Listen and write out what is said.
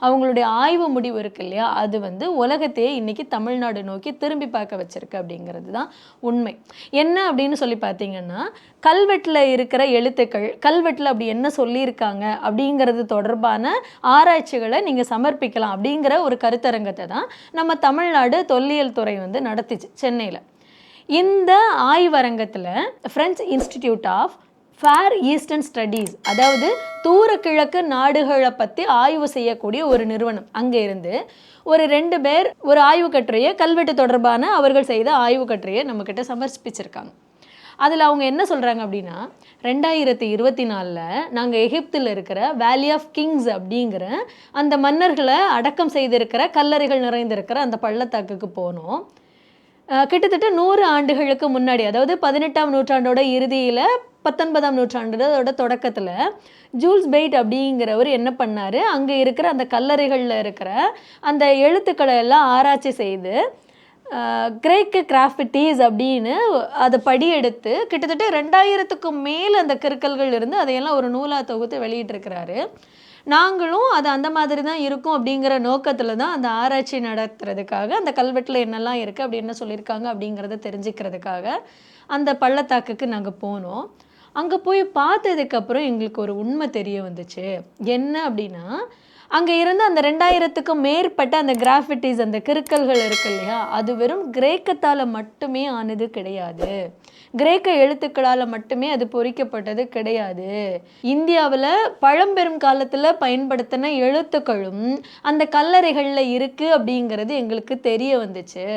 அவங்களுடைய ஆய்வு முடிவு இருக்கு இல்லையா, அது வந்து உலகத்தையே இன்னைக்கு தமிழ்நாடு நோக்கி திரும்பி பார்க்க வச்சிருக்கு அப்படிங்கிறது தான் உண்மை. என்ன அப்படின்னு சொல்லி பார்த்தீங்கன்னா, கல்வெட்டில் இருக்கிற எழுத்துக்கள், கல்வெட்டில் அப்படி என்ன சொல்லியிருக்காங்க அப்படிங்கிறது தொடர்பான ஆராய்ச்சிகளை நீங்கள் சமர்ப்பிக்கலாம் அப்படிங்கிற ஒரு கருத்தரங்கத்தை தான் நம்ம தமிழ்நாடு தொல்லியல் துறை வந்து நடத்திச்சு சென்னையில். இந்த ஆய்வரங்கத்தில் French Institute of Far Eastern Studies, அதாவது தூர கிழக்கு நாடுகளை பற்றி ஆய்வு செய்யக்கூடிய ஒரு நிறுவனம், அங்கே இருந்து ஒரு 2 பேர் ஒரு ஆய்வு கட்டுரையை, கல்வெட்டு தொடர்பான அவர்கள் செய்த ஆய்வு கட்டுரையை நம்மக்கிட்ட சமர்ப்பிச்சிருக்காங்க. அதில் அவங்க என்ன சொல்கிறாங்க அப்படின்னா, 2024 நாங்கள் எகிப்தில் இருக்கிற வேலி ஆஃப் கிங்ஸ் அப்படிங்கிற அந்த மன்னர்களை அடக்கம் செய்திருக்கிற கல்லறைகள் நிறைந்திருக்கிற அந்த பள்ளத்தாக்குக்கு போனோம். கிட்டத்தட்ட 100 ஆண்டுகளுக்கு முன்னாடி, அதாவது 18ஆம் நூற்றாண்டோட இறுதியில் 19ஆம் நூற்றாண்டோட தொடக்கத்தில் ஜூல்ஸ் பெய்ட் அப்படிங்கிறவர் என்ன பண்ணார், அங்கே இருக்கிற அந்த கல்லறைகளில் இருக்கிற அந்த எழுத்துக்களை எல்லாம் ஆராய்ச்சி செய்து கிரேக்க கிராஃபிட்டிஸ் அப்படின்னு அதை படியெடுத்து கிட்டத்தட்ட 2000க்கும் மேல் அந்த கற்கள்கள் இருந்து அதையெல்லாம் ஒரு நூலாக தொகுத்து வெளியிட்டிருக்கிறாரு. நாங்களும் அது அந்த மாதிரி தான் இருக்கும் அப்படிங்கிற நோக்கத்தில் தான் அந்த ஆராய்ச்சி நடத்துறதுக்காக, அந்த கல்வெட்டில் என்னெல்லாம் இருக்குது அப்படி என்ன சொல்லியிருக்காங்க அப்படிங்கிறத தெரிஞ்சுக்கிறதுக்காக அந்த பள்ளத்தாக்குக்கு நாங்கள் போனோம். அங்கே போய் பார்த்ததுக்கப்புறம் எங்களுக்கு ஒரு உண்மை தெரிய வந்துச்சு. என்ன அப்படின்னா, அங்கே இருந்து அந்த 2000க்கும் மேற்பட்ட அந்த கிராஃபிட்டிஸ், அந்த கிறுக்கல்கள் இருக்கு இல்லையா, அது வெறும் கிரேக்கத்தால் மட்டுமே ஆனது கிடையாது, கிரேக்க எழுத்துக்களால் மட்டுமே அது பொறிக்கப்பட்டது கிடையாது. இந்தியாவில் பழம்பெரும் காலத்தில் பயன்படுத்தின எழுத்துக்களும் அந்த கல்லறைகளில் இருக்குது அப்படிங்கிறது எங்களுக்கு தெரிய வந்துச்சு.